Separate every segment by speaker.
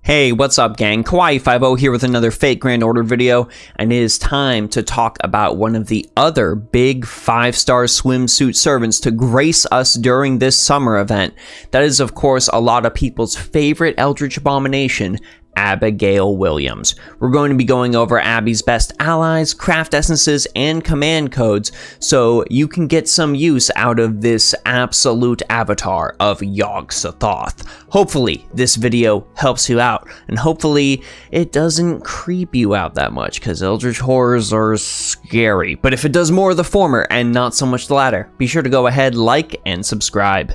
Speaker 1: Hey, what's up gang? Kawaii50 here with another Fate Grand Order video, and it is time to talk about one of the other big 5-star swimsuit servants to grace us during this summer event. That is, of course, a lot of people's favorite Eldritch Abomination, Abigail Williams. We're going to be going over Abby's best allies, craft essences, and command codes, so you can get some use out of this absolute avatar of Yogg-Sothoth. Hopefully, this video helps you out, and hopefully, it doesn't creep you out that much, because Eldritch Horrors are scary. But if it does more of the former, and not so much the latter, be sure to go ahead, like, and subscribe.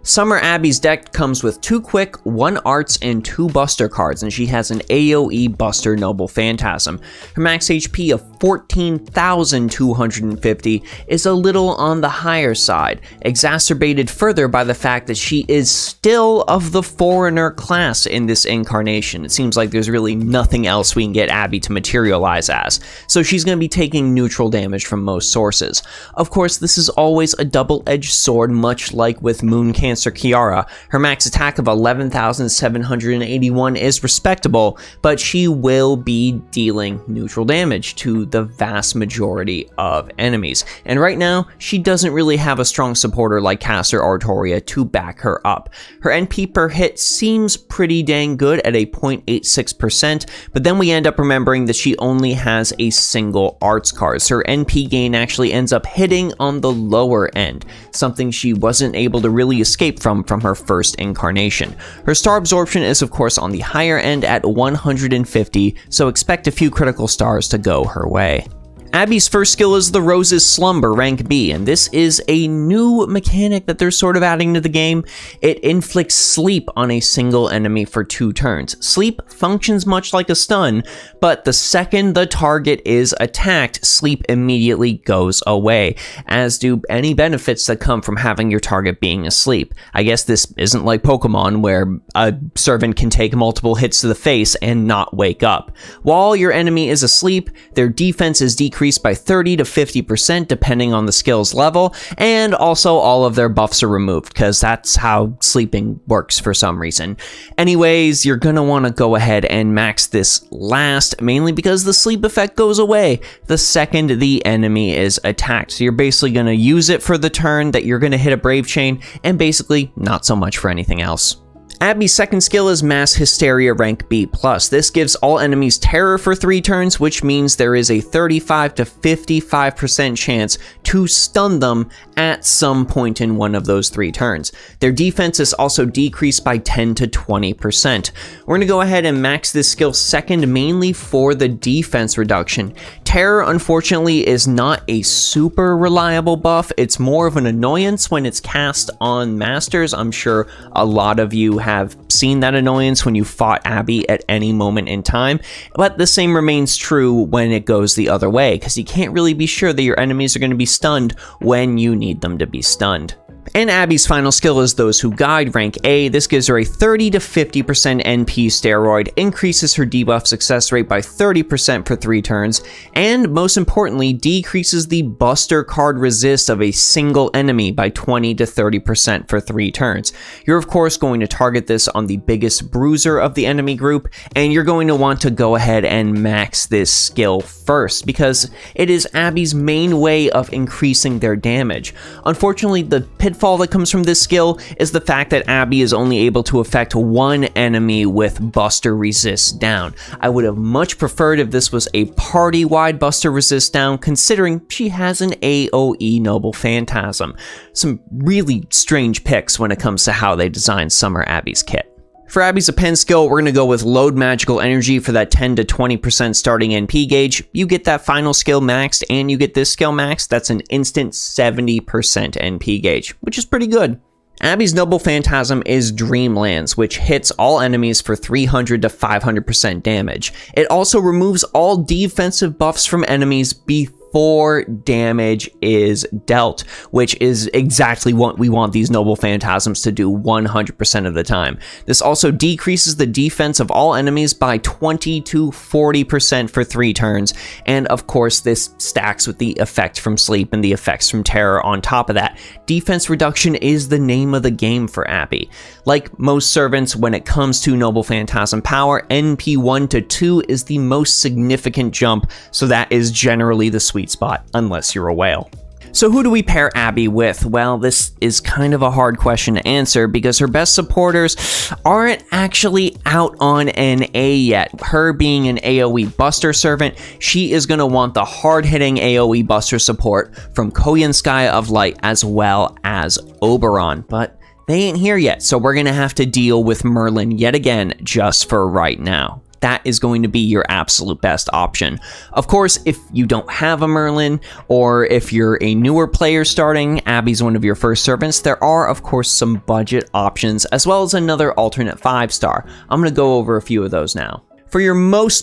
Speaker 1: Summer Abby's deck comes with 2 quick, 1 arts, and 2 buster cards, and she has an AoE Buster Noble Phantasm. Her max HP of 14,250 is a little on the higher side, exacerbated further by the fact that she is still of the Foreigner class in this incarnation. It seems like there's really nothing else we can get Abby to materialize as, so she's going to be taking neutral damage from most sources. Of course, this is always a double-edged sword, much like with Moon Cancer Kiara. Her max attack of 11,781 is respectable, but she will be dealing neutral damage to the vast majority of enemies. And right now, she doesn't really have a strong supporter like Caster Artoria to back her up. Her NP per hit seems pretty dang good at a 0.86%, but then we end up remembering that she only has a single arts card, so her NP gain actually ends up hitting on the lower end, something she wasn't able to really escape from her first incarnation. Her star absorption is of course on the higher end at 150, so expect a few critical stars to go her way. Abby's first skill is the Rose's Slumber, rank B, and this is a new mechanic that they're sort of adding to the game. It inflicts sleep on a single enemy for 2 turns. Sleep functions much like a stun, but the second the target is attacked, sleep immediately goes away, as do any benefits that come from having your target being asleep. I guess this isn't like Pokemon, where a servant can take multiple hits to the face and not wake up. While your enemy is asleep, their defense is decreased by 30 to 50% depending on the skill's level, and also all of their buffs are removed, because that's how sleeping works for some reason. Anyways, you're gonna want to go ahead and max this last, mainly because the sleep effect goes away the second the enemy is attacked. So you're basically gonna use it for the turn that you're gonna hit a Brave Chain, and basically not so much for anything else. Abby's second skill is Mass Hysteria, rank B+. This gives all enemies terror for 3 turns, which means there is a 35 to 55% chance to stun them at some point in one of those 3 turns. Their defense is also decreased by 10 to 20%. We're going to go ahead and max this skill second, mainly for the defense reduction. Terror, unfortunately, is not a super reliable buff. It's more of an annoyance when it's cast on Masters. I'm sure a lot of you have seen that annoyance when you fought Abby at any moment in time, but the same remains true when it goes the other way, because you can't really be sure that your enemies are going to be stunned when you need them to be stunned. And Abby's final skill is Those Who Guide, rank A. This gives her a 30 to 50% NP steroid, increases her debuff success rate by 30% for 3 turns, and most importantly, decreases the Buster card resist of a single enemy by 20 to 30% for 3 turns. You're of course going to target this on the biggest bruiser of the enemy group, and you're going to want to go ahead and max this skill first, because it is Abby's main way of increasing their damage. Unfortunately, the pitfall that comes from this skill is the fact that Abby is only able to affect 1 enemy with Buster Resist down. I would have much preferred if this was a party-wide Buster Resist down, considering she has an AoE Noble Phantasm. Some really strange picks when it comes to how they designed Summer Abby's kit. For Abby's append skill, we're going to go with Load Magical Energy for that 10 to 20% starting NP gauge. You get that final skill maxed, and you get this skill maxed. That's an instant 70% NP gauge, which is pretty good. Abby's Noble Phantasm is Dreamlands, which hits all enemies for 300 to 500% damage. It also removes all defensive buffs from enemies before 4 damage is dealt, which is exactly what we want these Noble Phantasms to do 100% of the time. This also decreases the defense of all enemies by 20 to 40% for 3 turns, and of course this stacks with the effect from sleep and the effects from terror on top of that. Defense reduction is the name of the game for Abby. Like most servants, when it comes to Noble Phantasm power, NP 1 to 2 is the most significant jump, so that is generally the sweet spot, unless you're a whale. So who do we pair Abby with? Well, this is kind of a hard question to answer because her best supporters aren't actually out on an A yet. Her being an AoE Buster servant, she is going to want the hard-hitting AoE Buster support from Koyanskaya of Light as well as Oberon, but they ain't here yet, so we're going to have to deal with Merlin yet again just for right now. That is going to be your absolute best option. Of course, if you don't have a Merlin, or if you're a newer player starting, Abby's one of your first servants, there are of course some budget options, as well as another alternate 5-star. I'm going to go over a few of those now. For your most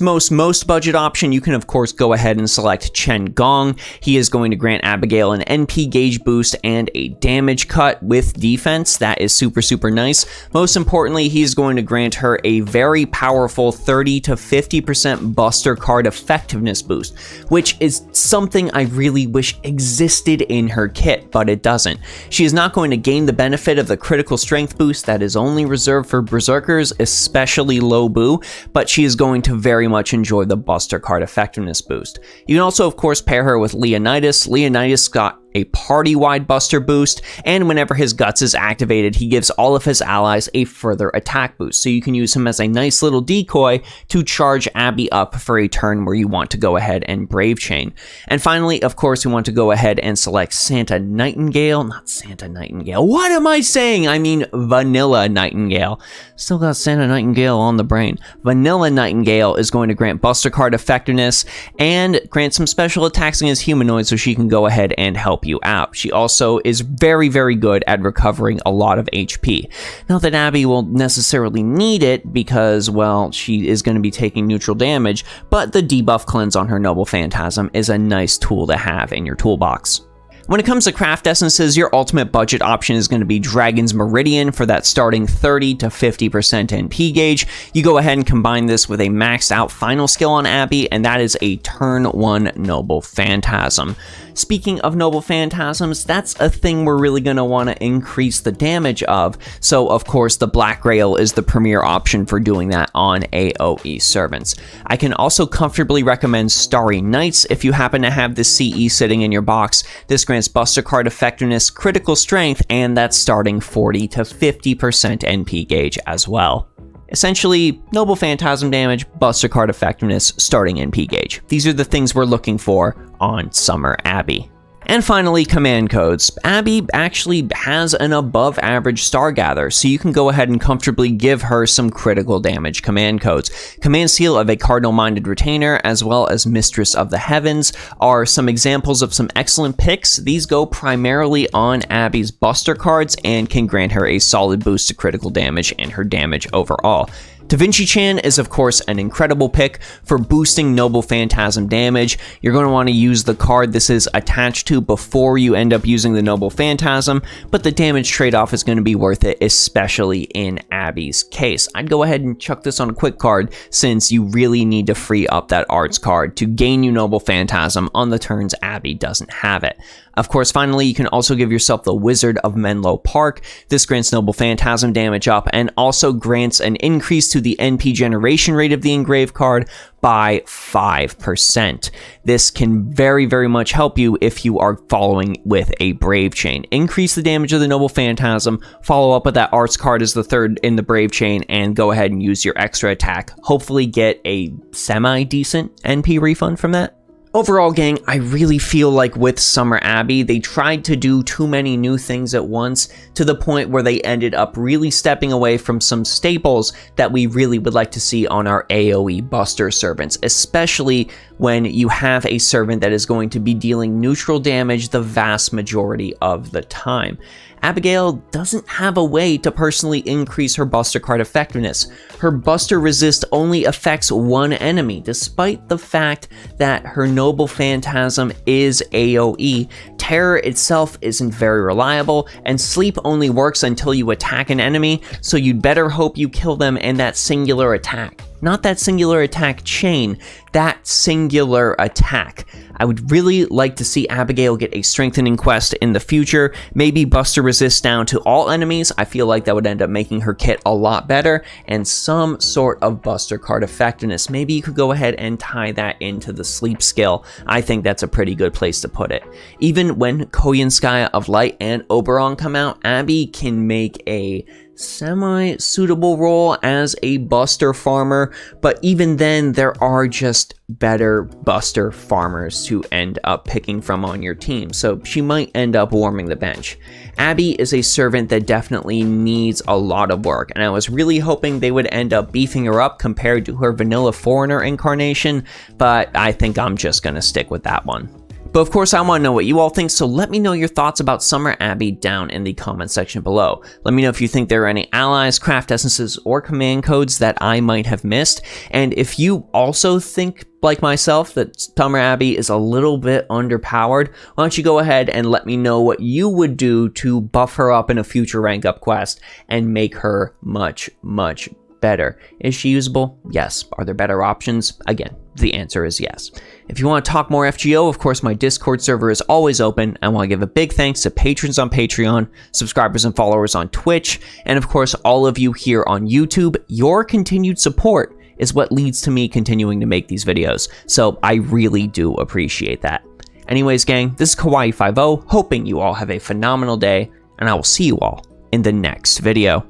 Speaker 1: budget option, you can of course go ahead and select Chen Gong. He is going to grant Abigail an NP gauge boost and a damage cut with defense. That is super nice. Most importantly, he's going to grant her a very powerful 30 to 50% Buster card effectiveness boost, which is something I really wish existed in her kit, but it doesn't. She is not going to gain the benefit of the critical strength boost that is only reserved for Berserkers, especially Low Boo, but she is going to very much enjoy the Buster card effectiveness boost. You can also of course pair her with Leonidas. Leonidas got a party-wide Buster boost, and whenever his Guts is activated, he gives all of his allies a further attack boost, so you can use him as a nice little decoy to charge Abby up for a turn where you want to go ahead and Brave Chain. And finally, of course, we want to go ahead and select Santa Nightingale, not Santa Nightingale, what am I saying? I mean Vanilla Nightingale. Still got Santa Nightingale on the brain. Vanilla Nightingale is going to grant Buster card effectiveness and grant some special attacks against humanoids so she can go ahead and help you out. She also is very good at recovering a lot of HP. Not that Abby will necessarily need it because, well, she is going to be taking neutral damage, but the debuff cleanse on her Noble Phantasm is a nice tool to have in your toolbox. When it comes to craft essences, your ultimate budget option is going to be Dragon's Meridian for that starting 30 to 50% NP gauge. You go ahead and combine this with a maxed out final skill on Abby, and that is a turn 1 Noble Phantasm. Speaking of Noble Phantasms, that's a thing we're really going to want to increase the damage of, so of course the Black Grail is the premier option for doing that on AoE servants. I can also comfortably recommend Starry Nights if you happen to have the CE sitting in your box. This grants Buster card effectiveness, critical strength, and that's starting 40 to 50% NP gauge as well. Essentially, Noble Phantasm damage, Buster card effectiveness, starting NP gauge. These are the things we're looking for on Summer Abby. And finally, command codes. Abby actually has an above average Star Gather, so you can go ahead and comfortably give her some critical damage command codes. Command Seal of a Cardinal-Minded Retainer, as well as Mistress of the Heavens, are some examples of some excellent picks. These go primarily on Abby's Buster cards and can grant her a solid boost to critical damage and her damage overall. Da Vinci Chan is of course an incredible pick for boosting Noble Phantasm damage. You're going to want to use the card this is attached to before you end up using the Noble Phantasm, but the damage trade-off is going to be worth it, especially in Abby's case. I'd go ahead and chuck this on a quick card since you really need to free up that arts card to gain you Noble Phantasm on the turns Abby doesn't have it. Of course, finally, you can also give yourself the Wizard of Menlo Park. This grants Noble Phantasm damage up and also grants an increase to the NP generation rate of the engraved card by 5%. This can very much help you if you are following with a Brave Chain. Increase the damage of the Noble Phantasm, follow up with that Arts card as the third in the Brave Chain, and go ahead and use your extra attack. Hopefully get a semi-decent NP refund from that. Overall, gang, I really feel like with Summer Abby, they tried to do too many new things at once to the point where they ended up really stepping away from some staples that we really would like to see on our AoE Buster servants, especially when you have a servant that is going to be dealing neutral damage the vast majority of the time. Abigail doesn't have a way to personally increase her Buster card effectiveness. Her Buster resist only affects one enemy, despite the fact that her Noble Phantasm is AoE. Terror itself isn't very reliable, and Sleep only works until you attack an enemy, so you'd better hope you kill them in that singular attack. Not that singular attack chain, that singular attack. I would really like to see Abigail get a strengthening quest in the future, maybe Buster resist down to all enemies. I feel like that would end up making her kit a lot better, and some sort of Buster card effectiveness. Maybe you could go ahead and tie that into the Sleep skill. I think that's a pretty good place to put it. Even when Koyanskaya of Light and Oberon come out, Abby can make a semi-suitable role as a Buster farmer, but even then there are just better Buster farmers to end up picking from on your team, so she might end up warming the bench. Abby is a servant that definitely needs a lot of work, and I was really hoping they would end up beefing her up compared to her vanilla Foreigner incarnation, but I think I'm just gonna stick with that one. But of course, I want to know what you all think, so let me know your thoughts about Summer Abby down in the comment section below. Let me know if you think there are any allies, craft essences, or command codes that I might have missed, and if you also think, like myself, that Summer Abby is a little bit underpowered, why don't you go ahead and let me know what you would do to buff her up in a future rank up quest and make her much, much better. Is she usable? Yes. Are there better options? Again, the answer is yes. If you want to talk more FGO, of course, my Discord server is always open. I want to give a big thanks to patrons on Patreon, subscribers and followers on Twitch, and of course, all of you here on YouTube. Your continued support is what leads to me continuing to make these videos, so I really do appreciate that. Anyways, gang, this is Kawaii50, hoping you all have a phenomenal day, and I will see you all in the next video.